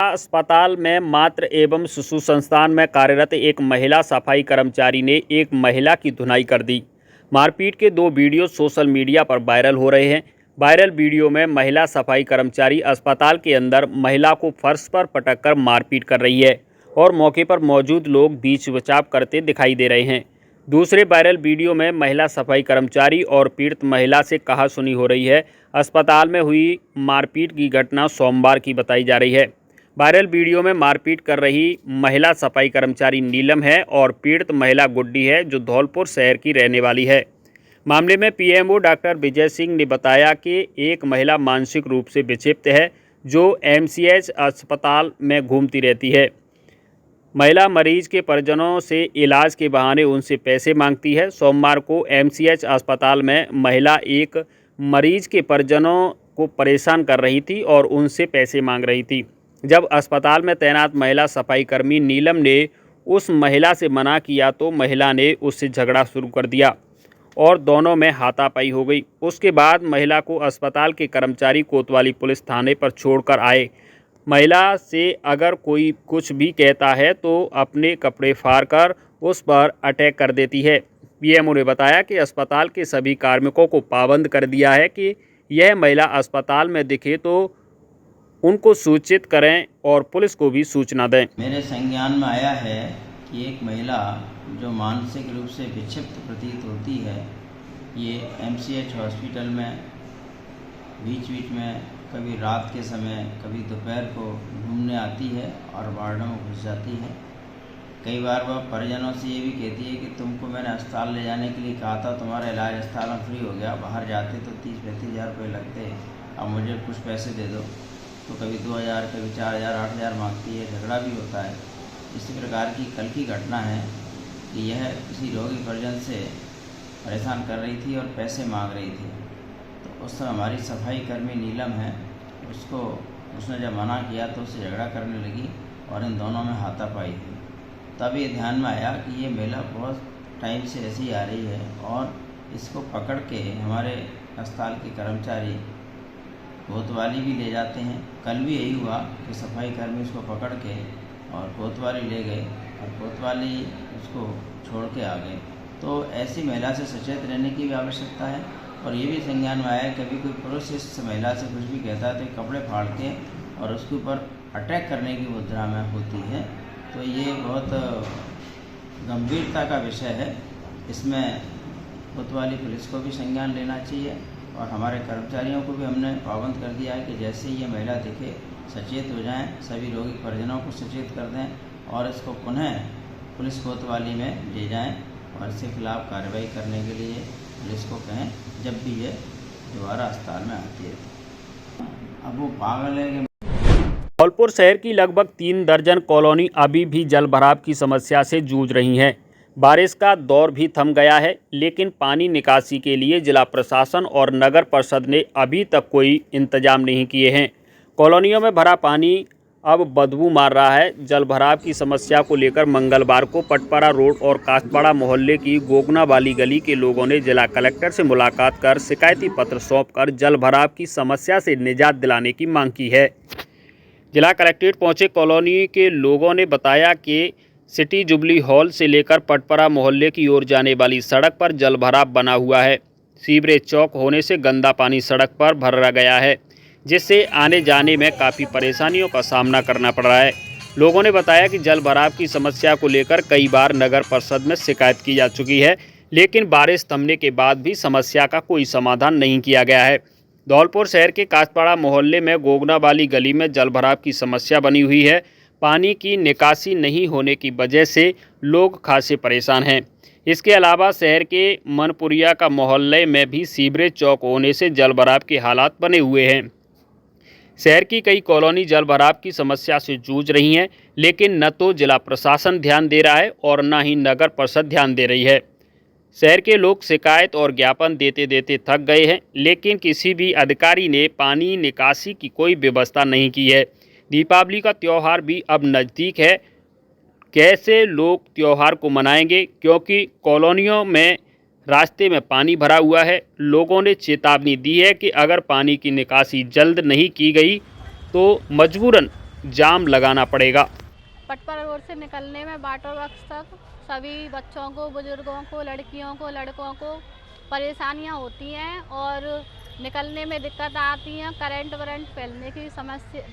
अस्पताल में मातृ एवं शिशु संस्थान में कार्यरत एक महिला सफाई कर्मचारी ने एक महिला की धुनाई कर दी। मारपीट के 2 वीडियो सोशल मीडिया पर वायरल हो रहे हैं। वायरल वीडियो में महिला सफाई कर्मचारी अस्पताल के अंदर महिला को फर्श पर पटककर मारपीट कर रही है और मौके पर मौजूद लोग बीच बचाव करते दिखाई दे रहे हैं। दूसरे वायरल वीडियो में महिला सफाई कर्मचारी और पीड़ित महिला से कहासुनी हो रही है। अस्पताल में हुई मारपीट की घटना सोमवार की बताई जा रही है। वायरल वीडियो में मारपीट कर रही महिला सफाई कर्मचारी नीलम है और पीड़ित महिला गुड्डी है, जो धौलपुर शहर की रहने वाली है। मामले में पीएमओ डॉक्टर विजय सिंह ने बताया कि एक महिला मानसिक रूप से विक्षिप्त है, जो एमसीएच अस्पताल में घूमती रहती है। महिला मरीज के परिजनों से इलाज के बहाने उनसे पैसे मांगती है। सोमवार को एमसीएच अस्पताल में महिला एक मरीज के परिजनों को परेशान कर रही थी और उनसे पैसे मांग रही थी। जब अस्पताल में तैनात महिला सफाई कर्मी नीलम ने उस महिला से मना किया तो महिला ने उससे झगड़ा शुरू कर दिया और दोनों में हाथापाई हो गई। उसके बाद महिला को अस्पताल के कर्मचारी कोतवाली पुलिस थाने पर छोड़कर आए। महिला से अगर कोई कुछ भी कहता है तो अपने कपड़े फाड़कर उस पर अटैक कर देती है। पीएमओ ने बताया कि अस्पताल के सभी कार्मिकों को पाबंद कर दिया है कि यह महिला अस्पताल में दिखे तो उनको सूचित करें और पुलिस को भी सूचना दें। मेरे संज्ञान में आया है कि एक महिला जो मानसिक रूप से विक्षिप्त प्रतीत होती है, ये एमसीएच हॉस्पिटल में बीच में कभी रात के समय, कभी दोपहर को घूमने आती है और वार्डों में घुस जाती है। कई बार वह परिजनों से ये भी कहती है कि तुमको मैंने अस्पताल ले जाने के लिए कहा था, तुम्हारा इलाज अस्पताल में फ्री हो गया, बाहर जाते तो 30-35 हज़ार रुपये लगते, अब मुझे कुछ पैसे दे दो। तो कभी 2000, कभी 4000, 8000 मांगती है। झगड़ा भी होता है। इसी प्रकार की कल की घटना है कि यह किसी रोगी परिजन से परेशान कर रही थी और पैसे मांग रही थी। तो उस समय हमारी सफाई कर्मी नीलम है, उसने जब मना किया तो उससे झगड़ा करने लगी और इन दोनों में हाथापाई हुई। तब ये ध्यान में आया कि ये महिला बहुत टाइम से ऐसी आ रही है और इसको पकड़ के हमारे अस्पताल के कर्मचारी कोतवाली भी ले जाते हैं। कल भी यही हुआ कि सफाई कर्मी उसको पकड़ के और कोतवाली ले गए और कोतवाली उसको छोड़ के आ गए। तो ऐसी महिला से सचेत रहने की भी आवश्यकता है। और ये भी संज्ञान में आया है, कभी कोई पुरुष इस महिला से कुछ भी कहता है तो कपड़े फाड़ के और उसके ऊपर अटैक करने की मुद्रा में होती है। तो ये बहुत गंभीरता का विषय है। इसमें कोतवाली पुलिस को भी संज्ञान लेना चाहिए और हमारे कर्मचारियों को भी हमने पाबंद कर दिया है कि जैसे ही ये महिला दिखे सचेत हो जाएं, सभी रोगी परिजनों को सचेत कर दें और इसको पुनः पुलिस कोतवाली में ले जाएं और इसके खिलाफ कार्रवाई करने के लिए पुलिस को कहें जब भी ये दोबारा अस्पताल में आती है। अब वो पागल है कि धौलपुर शहर की लगभग 3 दर्जन कॉलोनी अभी भी जलभराव की समस्या से जूझ रही हैं। बारिश का दौर भी थम गया है, लेकिन पानी निकासी के लिए जिला प्रशासन और नगर परिषद ने अभी तक कोई इंतजाम नहीं किए हैं। कॉलोनियों में भरा पानी अब बदबू मार रहा है। जलभराव की समस्या को लेकर मंगलवार को पटपरा रोड और कासपाड़ा मोहल्ले की गोगना वाली गली के लोगों ने जिला कलेक्टर से मुलाकात कर शिकायती पत्र सौंपकर जलभराव की समस्या से निजात दिलाने की मांग की है। जिला कलेक्ट्रेट पहुंचे कॉलोनी के लोगों ने बताया कि सिटी जुबली हॉल से लेकर पटपरा मोहल्ले की ओर जाने वाली सड़क पर जलभराव बना हुआ है। सीवरेज चौक होने से गंदा पानी सड़क पर भर गया है, जिससे आने जाने में काफ़ी परेशानियों का सामना करना पड़ रहा है। लोगों ने बताया कि जलभराव की समस्या को लेकर कई बार नगर परिषद में शिकायत की जा चुकी है, लेकिन बारिश थमने के बाद भी समस्या का कोई समाधान नहीं किया गया है। धौलपुर शहर के कासपाड़ा मोहल्ले में गोगना वाली गली में जलभराव की समस्या बनी हुई है। पानी की निकासी नहीं होने की वजह से लोग खासे परेशान हैं। इसके अलावा शहर के मनपुरिया का मोहल्ले में भी सीवरेज चौक होने से जलभराव के हालात बने हुए हैं। शहर की कई कॉलोनी जलभराव की समस्या से जूझ रही हैं, लेकिन न तो जिला प्रशासन ध्यान दे रहा है और न ही नगर परिषद ध्यान दे रही है। शहर के लोग शिकायत और ज्ञापन देते देते थक गए हैं, लेकिन किसी भी अधिकारी ने पानी निकासी की कोई व्यवस्था नहीं की है। दीपावली का त्यौहार भी अब नज़दीक है। कैसे लोग त्यौहार को मनाएंगे, क्योंकि कॉलोनियों में रास्ते में पानी भरा हुआ है। लोगों ने चेतावनी दी है कि अगर पानी की निकासी जल्द नहीं की गई तो मजबूरन जाम लगाना पड़ेगा। पटपरा रोड से निकलने में वाटर वर्क्स तक सभी बच्चों को, बुजुर्गों को, लड़कियों को, लड़कों को परेशानियां होती हैं और निकलने में दिक्कत आती हैं। करंट वरंट फैलने की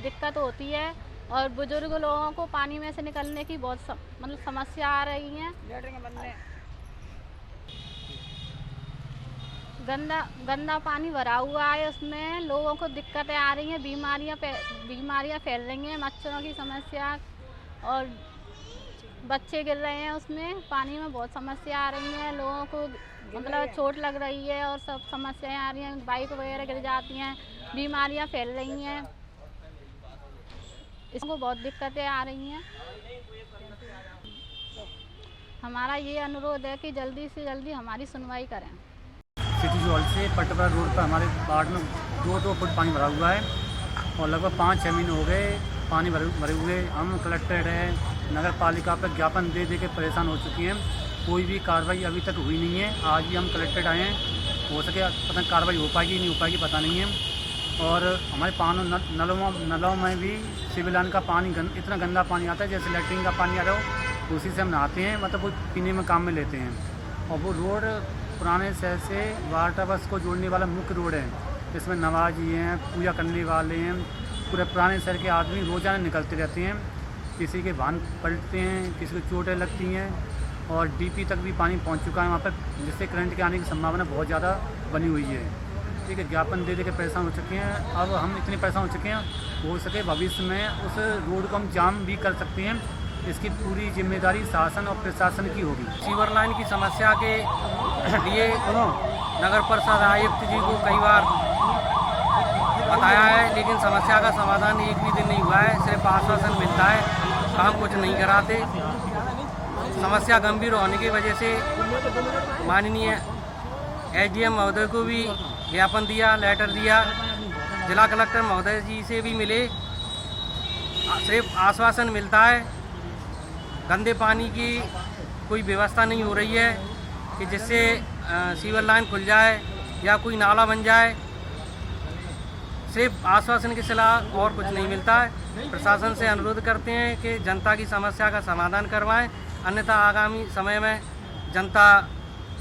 दिक्कत होती है और बुजुर्ग लोगों को पानी में से निकलने की बहुत समस्या आ रही हैं। गंदा पानी भरा हुआ है, उसमें लोगों को दिक्कतें आ रही हैं, बीमारियां फैल रही हैं, मच्छरों की समस्या और बच्चे गिर रहे हैं उसमें। पानी में बहुत समस्या आ रही है, लोगों को चोट लग रही है और सब समस्याएं आ रही हैं, बाइक वगैरह गिर जाती हैं, बीमारियां फैल रही हैं, इसको बहुत दिक्कतें आ रही हैं। हमारा ये अनुरोध है कि जल्दी से जल्दी हमारी सुनवाई करें। सिटी हॉल से पटपरा रोड पर हमारे वार्ड में 2 फुट पानी भरा हुआ है और लगभग 5-6 महीने हो गए पानी भरे हुए। हम कलेक्टेड है, नगर पालिका पर ज्ञापन दे के परेशान हो चुकी हैं, कोई भी कार्रवाई अभी तक हुई नहीं है। आज ही हम कलेक्टेड आए हैं, हो सके पता नहीं कार्रवाई हो पाएगी नहीं हो पाएगी पता नहीं है। और हमारे नलों में भी सिविल लाइन का पानी इतना गंदा पानी आता है जैसे लैट्रिन का पानी आ रहा हो, उसी से हम नहाते हैं, मतलब वो पीने में काम में लेते हैं। और वो रोड पुराने शहर से वाटर बस को जोड़ने वाला मुख्य रोड है, इसमें नवाजी हैं, पूजा करने वाले हैं, पूरे पुराने शहर के आदमी रोज़ाना निकलते रहते हैं, किसी के वाहन पलटते हैं, किसी को चोटें लगती हैं और डीपी तक भी पानी पहुंच चुका है वहाँ पर, जिससे करंट के आने की संभावना बहुत ज़्यादा बनी हुई है। ठीक है, ज्ञापन दे के परेशान हो चुके हैं। अब हम इतने परेशान हो चुके हैं, हो सके भविष्य में उस रोड को हम जाम भी कर सकते हैं। इसकी पूरी जिम्मेदारी शासन और प्रशासन की होगी। सीवर लाइन की समस्या के लिए नगर परिषद आयुक्त जी को कई बार बताया है, लेकिन समस्या का समाधान एक भी दिन नहीं हुआ है, सिर्फ आश्वासन मिलता है, काम कुछ नहीं कराते। समस्या गंभीर होने की वजह से माननीय एसडीएम महोदय को भी ज्ञापन दिया, लेटर दिया, जिला कलेक्टर महोदय जी से भी मिले, सिर्फ आश्वासन मिलता है। गंदे पानी की कोई व्यवस्था नहीं हो रही है कि जिससे सीवर लाइन खुल जाए या कोई नाला बन जाए, सिर्फ आश्वासन के सिवा और कुछ नहीं मिलता है। प्रशासन से अनुरोध करते हैं कि जनता की समस्या का समाधान करवाएं, अन्यथा आगामी समय में जनता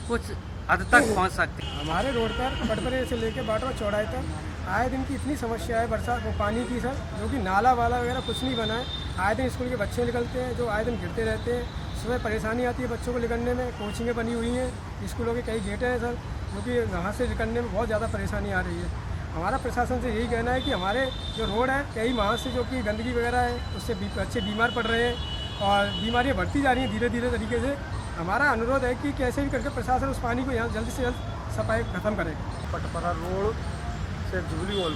कुछ हद तक पहुंच सकती है। हमारे रोड पर पटपरे से लेकर बाटवा चौड़ाई तक आए दिन की इतनी समस्या है बरसात वो पानी की सर, जो कि नाला वाला वगैरह कुछ नहीं बना है। आए दिन स्कूल के बच्चे निकलते हैं जो आए दिन गिरते रहते हैं, सुबह परेशानी आती है बच्चों को निकलने में। कोचिंगें बनी हुई हैं, स्कूलों के कई गेटें हैं सर, जो कि वहाँ से निकलने में बहुत ज़्यादा परेशानी आ रही है। हमारा प्रशासन से यही कहना है कि हमारे जो रोड है कई वहाँ से जो कि गंदगी वगैरह है उससे बच्चे बीमार पड़ रहे हैं और बीमारियाँ बढ़ती जा रही हैं धीरे धीरे तरीके से। हमारा अनुरोध है कि कैसे भी करके प्रशासन उस पानी को यहाँ जल्द से जल्द सफाई खत्म करे। पटपरा रोड से जुबली हॉल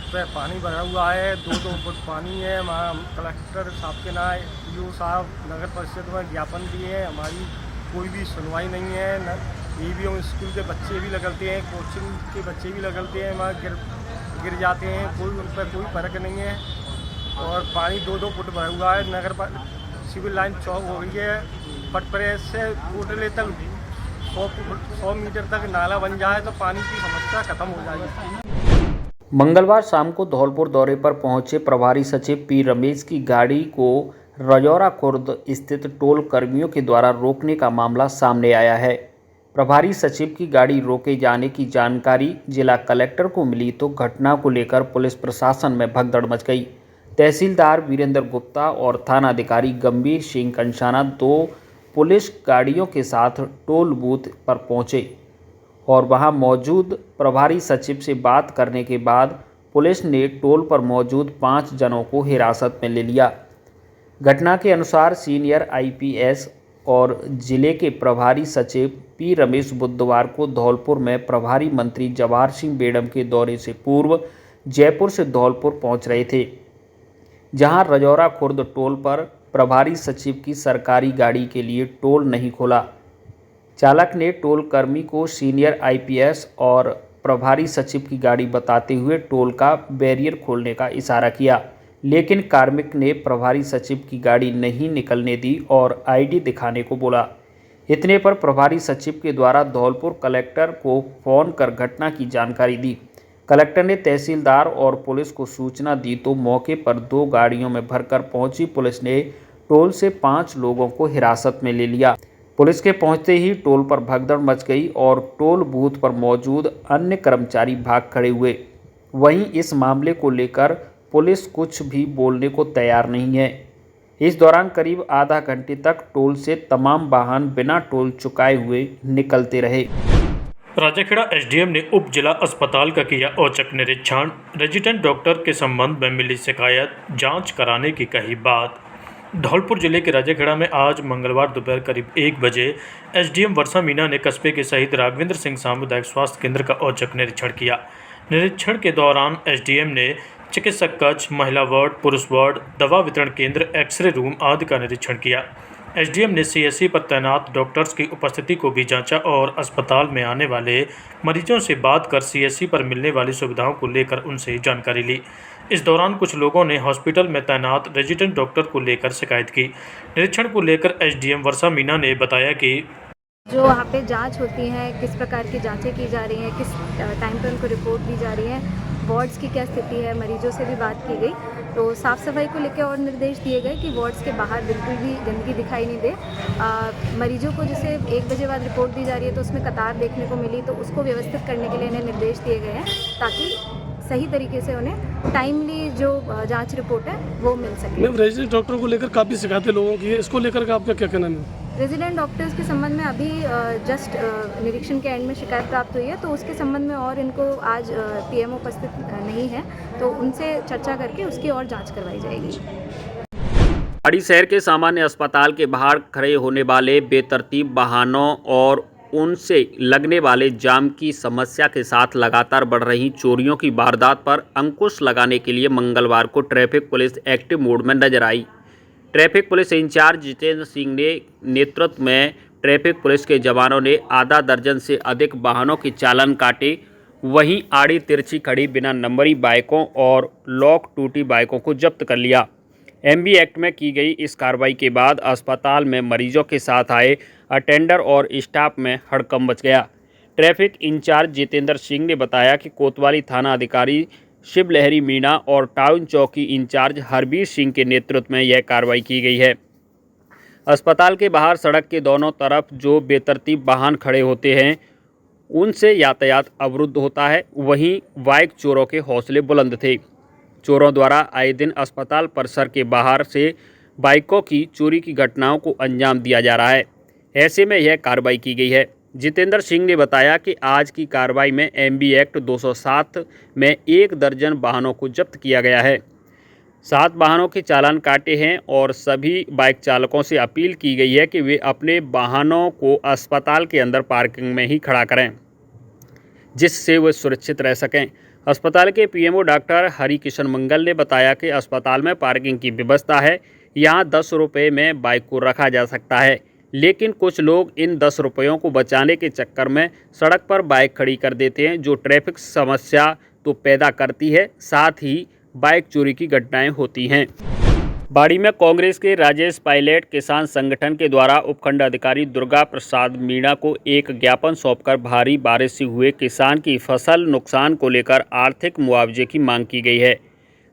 पे पानी भरा हुआ है, 2-2 फुट पानी है। वहाँ कलेक्टर साहब के ना ईओ साहब नगर परिषद में ज्ञापन दिए हैं, हमारी कोई भी सुनवाई नहीं है। ईवीएम स्कूल के बच्चे भी लगलते हैं, कोचिंग के बच्चे भी लगलते हैं, वहाँ गिर जाते हैं, कोई उन पर कोई फर्क नहीं है। और पानी 2-2 फुट भरा हुआ है। नगर सिविल लाइन चौक हो गई है, पटपरे से कोटले तक 100 मीटर तक नाला बन जाए तो पानी की समस्या खत्म हो जाएगी। मंगलवार शाम को धौलपुर दौरे पर पहुंचे प्रभारी सचिव पी रमेश की गाड़ी को रजौरा खुर्द स्थित टोल कर्मियों के द्वारा रोकने का मामला सामने आया है। प्रभारी सचिव की गाड़ी रोके जाने की जानकारी जिला कलेक्टर को मिली तो घटना को लेकर पुलिस प्रशासन में भगदड़ मच गई। तहसीलदार वीरेंद्र गुप्ता और थानाधिकारी गंभीर सिंह कंशाना 2 पुलिस गाड़ियों के साथ टोल बूथ पर पहुंचे और वहां मौजूद प्रभारी सचिव से बात करने के बाद पुलिस ने टोल पर मौजूद 5 जनों को हिरासत में ले लिया। घटना के अनुसार सीनियर आईपीएस और जिले के प्रभारी सचिव पी रमेश बुधवार को धौलपुर में प्रभारी मंत्री जवाहर सिंह बेडम के दौरे से पूर्व जयपुर से धौलपुर पहुंच रहे थे, जहां रजौरा खुर्द टोल पर प्रभारी सचिव की सरकारी गाड़ी के लिए टोल नहीं खोला। चालक ने टोल कर्मी को सीनियर आईपीएस और प्रभारी सचिव की गाड़ी बताते हुए टोल का बैरियर खोलने का इशारा किया, लेकिन कार्मिक ने प्रभारी सचिव की गाड़ी नहीं निकलने दी और आईडी दिखाने को बोला। इतने पर प्रभारी सचिव के द्वारा धौलपुर कलेक्टर को फ़ोन कर घटना की जानकारी दी। कलेक्टर ने तहसीलदार और पुलिस को सूचना दी तो मौके पर 2 गाड़ियों में भरकर पहुंची पुलिस ने टोल से 5 लोगों को हिरासत में ले लिया। पुलिस के पहुंचते ही टोल पर भगदड़ मच गई और टोल बूथ पर मौजूद अन्य कर्मचारी भाग खड़े हुए। वहीं इस मामले को लेकर पुलिस कुछ भी बोलने को तैयार नहीं है। इस दौरान करीब आधा घंटे तक टोल से तमाम वाहन बिना टोल चुकाए हुए निकलते रहे। राजाखेड़ा एसडीएम ने उप जिला अस्पताल का किया औचक निरीक्षण। रेजिडेंट डॉक्टर के संबंध में मिली शिकायत, जांच कराने की कही बात। धौलपुर जिले के राजाखेड़ा में आज मंगलवार दोपहर करीब 1 बजे एसडीएम वर्षा मीना ने कस्बे के शहीद राघवेंद्र सिंह सामुदायिक स्वास्थ्य केंद्र का औचक निरीक्षण किया। निरीक्षण के दौरान एसडीएम ने चिकित्सक कक्ष, महिला वार्ड, पुरुष वार्ड, दवा वितरण केंद्र, एक्सरे रूम आदि का निरीक्षण किया। एसडीएम ने सीएससी पर तैनात डॉक्टर्स की उपस्थिति को भी जांचा और अस्पताल में आने वाले मरीजों से बात कर सीएससी पर मिलने वाली सुविधाओं को लेकर उनसे जानकारी ली। इस दौरान कुछ लोगों ने हॉस्पिटल में तैनात रेजिडेंट डॉक्टर को लेकर शिकायत की। निरीक्षण को लेकर एसडीएम वर्षा मीना ने बताया कि जो वहाँ पे जांच होती है, किस प्रकार की जांचें की जा रही हैं, किस टाइम पे उनको रिपोर्ट दी जा रही है, वार्ड्स की क्या स्थिति है, मरीजों से भी बात की गई। तो साफ़ सफाई को लेकर और निर्देश दिए गए कि वार्ड्स के बाहर बिल्कुल भी गंदगी दिखाई नहीं दे। मरीजों को जैसे 1 बजे बाद रिपोर्ट दी जा रही है तो उसमें कतार देखने को मिली, तो उसको व्यवस्थित करने के लिए इन्हें निर्देश दिए गए हैं ताकि सही तरीके से उन्हें टाइमली जो जांच रिपोर्ट है वो मिल सके। मैम, रेजिडेंट डॉक्टर को लेकर काफ़ी शिकायतें लोगों की है, इसको लेकर आपका क्या कहना है? रेजिडेंट डॉक्टर्स के संबंध में अभी जस्ट निरीक्षण के एंड में शिकायत प्राप्त हुई है, तो उसके संबंध में और इनको आज पीएमओ उपस्थित नहीं है, तो उनसे चर्चा करके उसकी और जांच करवाई जाएगी। पहाड़ी शहर के सामान्य अस्पताल के बाहर खड़े होने वाले बेतरतीब वाहनों और उनसे लगने वाले जाम की समस्या के साथ लगातार बढ़ रही चोरियों की वारदात पर अंकुश लगाने के लिए मंगलवार को ट्रैफिक पुलिस एक्टिव मोड में नजर आई। Traffic police incharge Jitendra Singh ने नेतृत्व में ट्रैफिक पुलिस के जवानों ने आधा दर्जन से अधिक वाहनों के चालान काटे। वहीं आड़ी तिरछी खड़ी बिना नंबरी बाइकों और लॉक टूटी बाइकों को जब्त कर लिया। एमबी एक्ट में की गई इस कार्रवाई के बाद अस्पताल में मरीजों के साथ आए अटेंडर और स्टाफ में हड़कंप मच गया। ट्रैफिक इंचार्ज जितेंद्र सिंह ने बताया कि कोतवाली थाना अधिकारी शिव लहरी मीणा और टाउन चौकी इंचार्ज हरबीर सिंह के नेतृत्व में यह कार्रवाई की गई है। अस्पताल के बाहर सड़क के दोनों तरफ जो बेतरतीब वाहन खड़े होते हैं उनसे यातायात अवरुद्ध होता है। वहीं बाइक चोरों के हौसले बुलंद थे। चोरों द्वारा आए दिन अस्पताल परिसर के बाहर से बाइकों की चोरी की घटनाओं को अंजाम दिया जा रहा है। ऐसे में यह कार्रवाई की गई है। जितेंद्र सिंह ने बताया कि आज की कार्रवाई में एमबी एक्ट 207 में 1 दर्जन वाहनों को जब्त किया गया है। 7 वाहनों के चालान काटे हैं और सभी बाइक चालकों से अपील की गई है कि वे अपने वाहनों को अस्पताल के अंदर पार्किंग में ही खड़ा करें, जिससे वे सुरक्षित रह सकें। अस्पताल के पीएमओ डॉक्टर हरि किशन मंगल ने बताया कि अस्पताल में पार्किंग की व्यवस्था है। यहाँ 10 रुपये में बाइक को रखा जा सकता है, लेकिन कुछ लोग इन 10 रुपयों को बचाने के चक्कर में सड़क पर बाइक खड़ी कर देते हैं, जो ट्रैफिक समस्या तो पैदा करती है, साथ ही बाइक चोरी की घटनाएं होती हैं। बाड़ी में कांग्रेस के राजेश पायलट किसान संगठन के द्वारा उपखंड अधिकारी दुर्गा प्रसाद मीणा को एक ज्ञापन सौंपकर भारी बारिश से हुए किसान की फसल नुकसान को लेकर आर्थिक मुआवजे की मांग की गई है।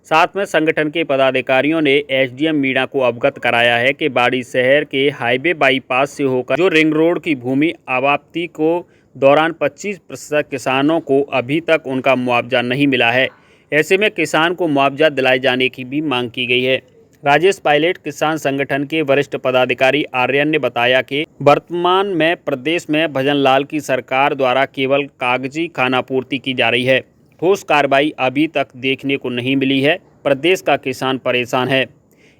साथ में संगठन के पदाधिकारियों ने एसडीएम मीणा को अवगत कराया है कि बाड़ी शहर के हाईवे बाईपास से होकर जो रिंग रोड की भूमि आबादी को दौरान 25% किसानों को अभी तक उनका मुआवजा नहीं मिला है। ऐसे में किसान को मुआवजा दिलाए जाने की भी मांग की गई है। राजेश पायलट किसान संगठन के वरिष्ठ पदाधिकारी आर्यन ने बताया कि वर्तमान में प्रदेश में भजन लाल की सरकार द्वारा केवल कागजी खानापूर्ति की जा रही है। ठोस कार्रवाई अभी तक देखने को नहीं मिली है। प्रदेश का किसान परेशान है।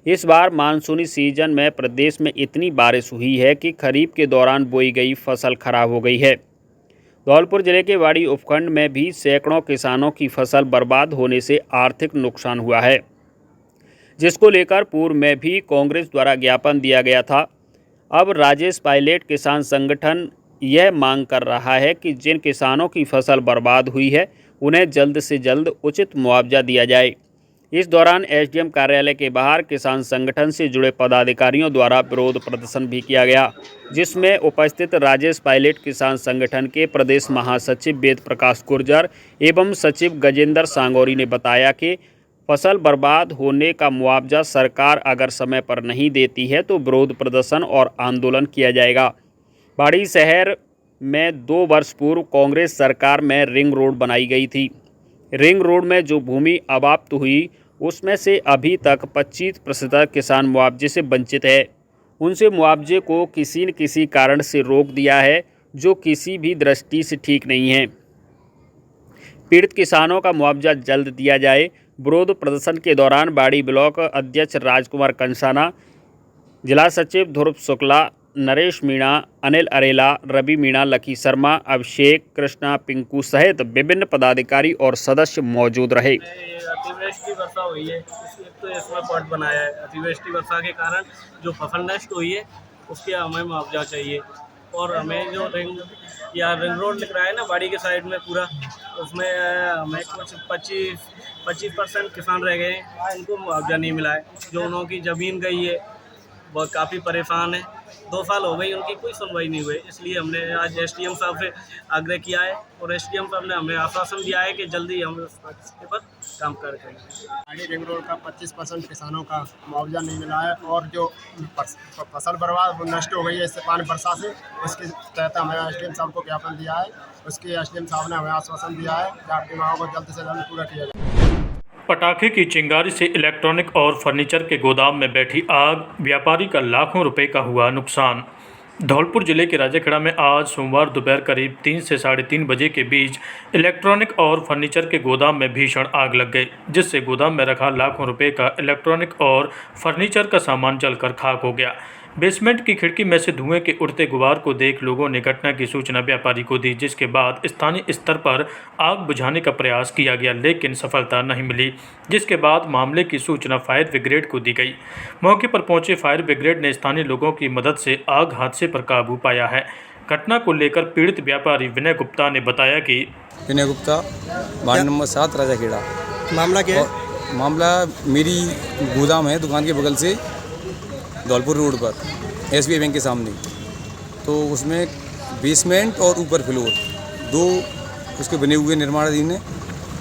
इस बार मानसूनी सीजन में प्रदेश में इतनी बारिश हुई है कि खरीफ के दौरान बोई गई फसल खराब हो गई है। धौलपुर जिले के बाड़ी उपखंड में भी सैकड़ों किसानों की फसल बर्बाद होने से आर्थिक नुकसान हुआ है, जिसको लेकर पूर्व में भी कांग्रेस द्वारा ज्ञापन दिया गया था। अब राजेश पायलट किसान संगठन यह मांग कर रहा है कि जिन किसानों की फसल बर्बाद हुई है उन्हें जल्द से जल्द उचित मुआवजा दिया जाए। इस दौरान एसडीएम कार्यालय के बाहर किसान संगठन से जुड़े पदाधिकारियों द्वारा विरोध प्रदर्शन भी किया गया, जिसमें उपस्थित राजेश पायलट किसान संगठन के प्रदेश महासचिव वेद प्रकाश गुर्जर एवं सचिव गजेंद्र सांगोरी ने बताया कि फसल बर्बाद होने का मुआवजा सरकार अगर समय पर नहीं देती है तो विरोध प्रदर्शन और आंदोलन किया जाएगा। बाड़ी शहर में 2 वर्ष पूर्व कांग्रेस सरकार में रिंग रोड बनाई गई थी। रिंग रोड में जो भूमि अबाप्त हुई उसमें से अभी तक 25% किसान मुआवजे से वंचित है। उनसे मुआवजे को किसी न किसी कारण से रोक दिया है, जो किसी भी दृष्टि से ठीक नहीं है। पीड़ित किसानों का मुआवजा जल्द दिया जाए। विरोध प्रदर्शन के दौरान बाड़ी ब्लॉक अध्यक्ष राजकुमार कंसाना, जिला सचिव ध्रुव शुक्ला, नरेश मीणा, अनिल अरेला, रवि मीणा, लकी शर्मा, अभिषेक, कृष्णा, पिंकू सहित विभिन्न पदाधिकारी और सदस्य मौजूद रहे। अतिवृष्टि वर्षा हुई है, इसलिए तो इसमें पॉट बनाया है। अतिवृष्टि वर्षा के कारण जो फसल नष्ट हुई है उसके हमें मुआवजा चाहिए, और हमें जो रिंग रोड लिख रहा है ना बाड़ी के साइड में पूरा, उसमें हमें कुछ 25% किसान रह गए हैं, उनको मुआवजा नहीं मिला है। जो उनकी ज़मीन गई है वो काफ़ी परेशान है। 2 साल हो गई उनकी कोई सुनवाई नहीं हुई, इसलिए हमने आज एसडीएम साहब से आग्रह किया है और एसडीएम साहब ने हमें आश्वासन दिया है कि जल्दी हम इसके पर काम करेंगे। बाड़ी रिंग रोड का 25% किसानों का मुआवजा नहीं मिला है, और जो फसल बर्बाद वो नष्ट हो गई है इससे पानी वर्षा से, उसके तहत हमें एसडीएम साहब को ज्ञापन दिया है। उसके एसडीएम साहब ने हमें आश्वासन दिया है कि आपकी मांगों को जल्द से जल्द पूरा किया जाए। पटाखे की चिंगारी से इलेक्ट्रॉनिक और फर्नीचर के गोदाम में बैठी आग, व्यापारी का लाखों रुपए का हुआ नुकसान। धौलपुर जिले के राजाखेड़ा में आज सोमवार दोपहर करीब 3 से 3:30 बजे के बीच इलेक्ट्रॉनिक और फर्नीचर के गोदाम में भीषण आग लग गई, जिससे गोदाम में रखा लाखों रुपए का इलेक्ट्रॉनिक और फर्नीचर का सामान जलकर खाक हो गया। बेसमेंट की खिड़की में से धुएं के उड़ते गुबार को देख लोगों ने घटना की सूचना व्यापारी को दी, जिसके बाद स्थानीय स्तर पर आग बुझाने का प्रयास किया गया, लेकिन सफलता नहीं मिली, जिसके बाद मामले की सूचना फायर ब्रिगेड को दी गई। मौके पर पहुंचे फायर ब्रिगेड ने स्थानीय लोगों की मदद से आग हादसे पर काबू पाया है। घटना को लेकर पीड़ित व्यापारी विनय गुप्ता ने बताया कि विनय गुप्ता, वार्ड नंबर 7, राजाखेड़ा। मामला क्या है? मामला मेरी गोदाम है दुकान के बगल से, धौलपुर रोड पर एसबीआई बैंक के सामने। तो उसमें बेसमेंट और ऊपर फ्लोर 2 उसके बने हुए निर्माणाधीन है।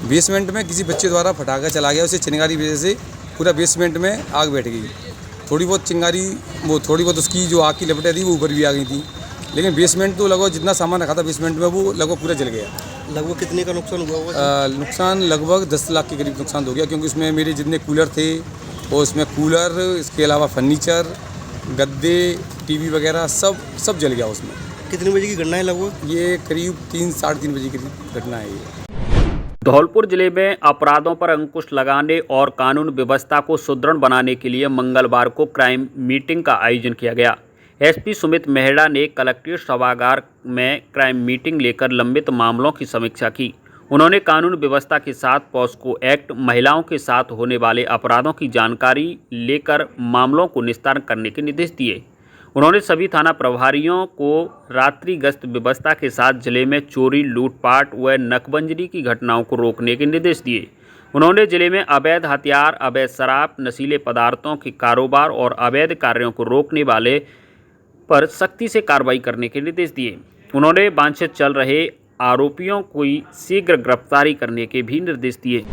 बेसमेंट में किसी बच्चे द्वारा फटाका चला गया, उसे चिंगारी वजह से पूरा बेसमेंट में आग बैठ गई। थोड़ी बहुत चिंगारी, थोड़ी बहुत उसकी जो आग की लपटें थी वो ऊपर भी आ गई थी, लेकिन बेसमेंट तो लगभग जितना सामान रखा था बेसमेंट में वो लगभग पूरा जल गया। लगभग कितने का नुकसान हुआ? नुकसान लगभग 10 लाख के करीब नुकसान हो गया, क्योंकि उसमें मेरे जितने कूलर थे और उसमें कूलर, इसके अलावा फर्नीचर, गद्दे, टीवी वगैरह सब जल गया उसमें। कितने बजे की घटना है लगभग? ये करीब 3-3:30 बजे की घटना है ये। धौलपुर जिले में अपराधों पर अंकुश लगाने और कानून व्यवस्था को सुदृढ़ बनाने के लिए मंगलवार को क्राइम मीटिंग का आयोजन किया गया। एसपी सुमित मेहरा ने कलेक्ट्रेट सभागार में क्राइम मीटिंग लेकर लंबित मामलों की समीक्षा की। उन्होंने कानून व्यवस्था के साथ पॉस्को एक्ट, महिलाओं के साथ होने वाले अपराधों की जानकारी लेकर मामलों को निस्तारण करने के निर्देश दिए। उन्होंने सभी थाना प्रभारियों को रात्रि गश्त व्यवस्था के साथ जिले में चोरी, लूटपाट व नकबंजरी की घटनाओं को रोकने के निर्देश दिए। उन्होंने जिले में अवैध हथियार, अवैध शराब, नशीले पदार्थों के कारोबार और अवैध कार्यों को रोकने वाले पर सख्ती से कार्रवाई करने के निर्देश दिए। उन्होंने वांछित चल रहे आरोपियों की शीघ्र गिरफ्तारी करने के भी निर्देश दिए।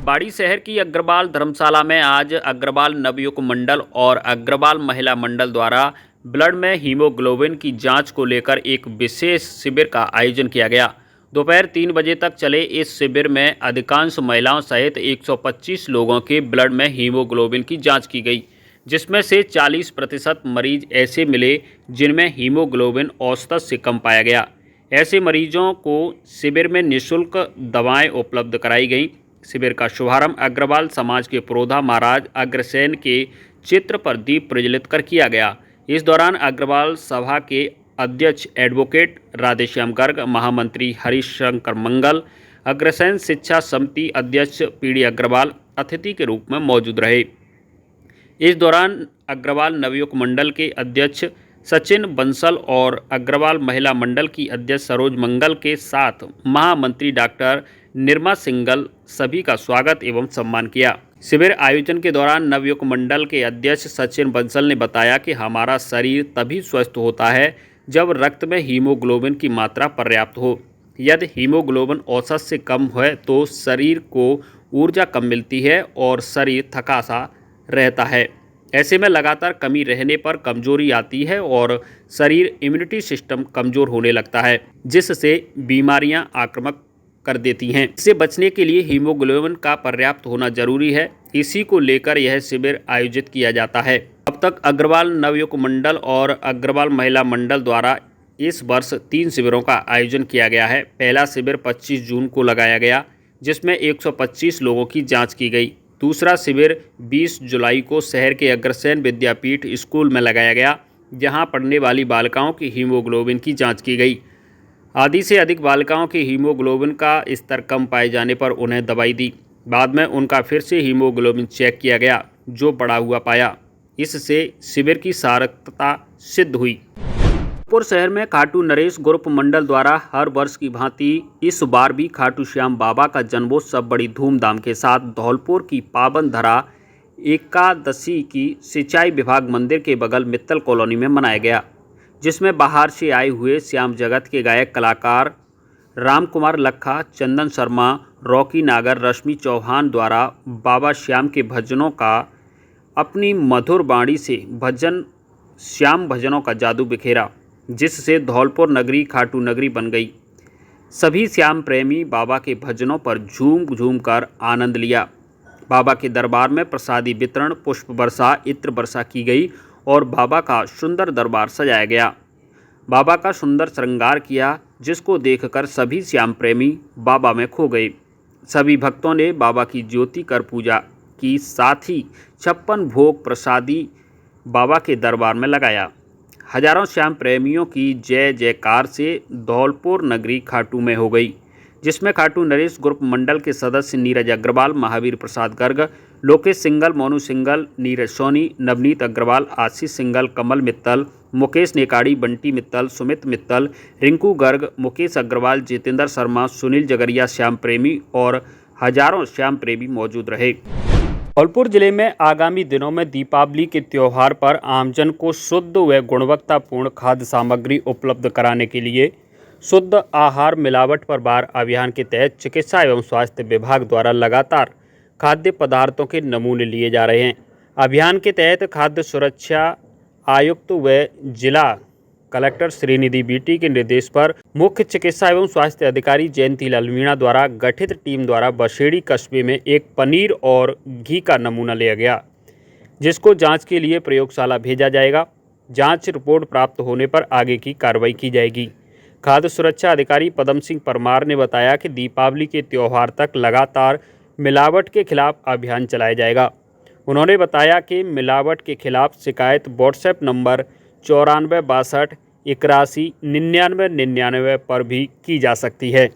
बाड़ी शहर की अग्रवाल धर्मशाला में आज अग्रवाल नवयुवक मंडल और अग्रवाल महिला मंडल द्वारा ब्लड में हीमोग्लोबिन की जांच को लेकर एक विशेष शिविर का आयोजन किया गया। दोपहर 3 बजे तक चले इस शिविर में अधिकांश महिलाओं सहित 125 लोगों के ब्लड में हीमोग्लोबिन की जांच की गई, जिसमें से 40% मरीज ऐसे मिले जिनमें हीमोग्लोबिन औसत से कम पाया गया। ऐसे मरीजों को शिविर में निःशुल्क दवाएं उपलब्ध कराई गईं। शिविर का शुभारंभ अग्रवाल समाज के पुरोधा महाराज अग्रसेन के चित्र पर दीप प्रज्वलित कर किया गया। इस दौरान अग्रवाल सभा के अध्यक्ष एडवोकेट राधेश्याम गर्ग, महामंत्री हरिशंकर मंगल, अग्रसेन शिक्षा समिति अध्यक्ष पीडी अग्रवाल अतिथि के रूप में मौजूद रहे। इस दौरान अग्रवाल नवयुवक मंडल के अध्यक्ष सचिन बंसल और अग्रवाल महिला मंडल की अध्यक्ष सरोज मंगल के साथ महामंत्री डॉक्टर निर्मा सिंगल सभी का स्वागत एवं सम्मान किया। शिविर आयोजन के दौरान नवयुवक मंडल के अध्यक्ष सचिन बंसल ने बताया कि हमारा शरीर तभी स्वस्थ होता है जब रक्त में हीमोग्लोबिन की मात्रा पर्याप्त हो। यदि हीमोग्लोबिन औसत से कम है तो शरीर को ऊर्जा कम मिलती है और शरीर थका सा रहता है। ऐसे में लगातार कमी रहने पर कमजोरी आती है और शरीर इम्यूनिटी सिस्टम कमज़ोर होने लगता है, जिससे बीमारियां आक्रामक कर देती हैं। इससे बचने के लिए हीमोग्लोबिन का पर्याप्त होना जरूरी है। इसी को लेकर यह शिविर आयोजित किया जाता है। अब तक अग्रवाल नवयुवक मंडल और अग्रवाल महिला मंडल द्वारा इस वर्ष 3 शिविरों का आयोजन किया गया है। पहला शिविर 25 जून को लगाया गया, जिसमें 125 लोगों की जाँच की गई। दूसरा शिविर 20 जुलाई को शहर के अग्रसेन विद्यापीठ स्कूल में लगाया गया, जहां पढ़ने वाली बालिकाओं की हीमोग्लोबिन की जांच की गई। आधी से अधिक बालिकाओं की हीमोग्लोबिन का स्तर कम पाए जाने पर उन्हें दवाई दी। बाद में उनका फिर से हीमोग्लोबिन चेक किया गया, जो बढ़ा हुआ पाया। इससे शिविर की सार्थकता सिद्ध हुई। धौलपुर शहर में खाटू नरेश ग्रुप मंडल द्वारा हर वर्ष की भांति इस बार भी खाटू श्याम बाबा का जन्मोत्सव बड़ी धूमधाम के साथ धौलपुर की पावन धरा एकादशी की सिंचाई विभाग मंदिर के बगल मित्तल कॉलोनी में मनाया गया, जिसमें बाहर से आए हुए श्याम जगत के गायक कलाकार राम कुमार लखा, चंदन शर्मा, रॉकी नागर, रश्मि चौहान द्वारा बाबा श्याम के भजनों का अपनी मधुर वाणी से श्याम भजनों का जादू बिखेरा, जिससे धौलपुर नगरी खाटू नगरी बन गई। सभी श्याम प्रेमी बाबा के भजनों पर झूम झूम कर आनंद लिया। बाबा के दरबार में प्रसादी वितरण, पुष्प वर्षा, इत्र वर्षा की गई और बाबा का सुंदर दरबार सजाया गया। बाबा का सुंदर श्रृंगार किया, जिसको देखकर सभी श्याम प्रेमी बाबा में खो गए। सभी भक्तों ने बाबा की ज्योति कर पूजा की, साथ ही 56 भोग प्रसादी बाबा के दरबार में लगाया। हजारों श्याम प्रेमियों की जय जयकार से धौलपुर नगरी खाटू में हो गई, जिसमें खाटू नरेश ग्रुप मंडल के सदस्य नीरज अग्रवाल, महावीर प्रसाद गर्ग, लोकेश सिंगल, मोनू सिंगल, नीरज सोनी, नवनीत अग्रवाल, आशीष सिंगल, कमल मित्तल, मुकेश नेकाड़ी, बंटी मित्तल, सुमित मित्तल, रिंकू गर्ग, मुकेश अग्रवाल, जितेंद्र शर्मा, सुनील जगरिया श्याम प्रेमी और हजारों श्याम प्रेमी मौजूद रहे। धौलपुर जिले में आगामी दिनों में दीपावली के त्यौहार पर आमजन को शुद्ध व गुणवत्तापूर्ण खाद्य सामग्री उपलब्ध कराने के लिए शुद्ध आहार मिलावट पर बार अभियान के तहत चिकित्सा एवं स्वास्थ्य विभाग द्वारा लगातार खाद्य पदार्थों के नमूने लिए जा रहे हैं। अभियान के तहत खाद्य सुरक्षा आयुक्त व जिला कलेक्टर श्रीनिधि बीटी के निर्देश पर मुख्य चिकित्सा एवं स्वास्थ्य अधिकारी जयंती लाल मीणा द्वारा गठित टीम द्वारा बसेड़ी कस्बे में एक पनीर और घी का नमूना लिया गया, जिसको जांच के लिए प्रयोगशाला भेजा जाएगा। जांच रिपोर्ट प्राप्त होने पर आगे की कार्रवाई की जाएगी। खाद्य सुरक्षा अधिकारी पदम सिंह परमार ने बताया कि दीपावली के त्यौहार तक लगातार मिलावट के खिलाफ अभियान चलाया जाएगा। उन्होंने बताया कि मिलावट के खिलाफ शिकायत व्हाट्सएप नंबर 94 62 81 99 99 पर भी की जा सकती है।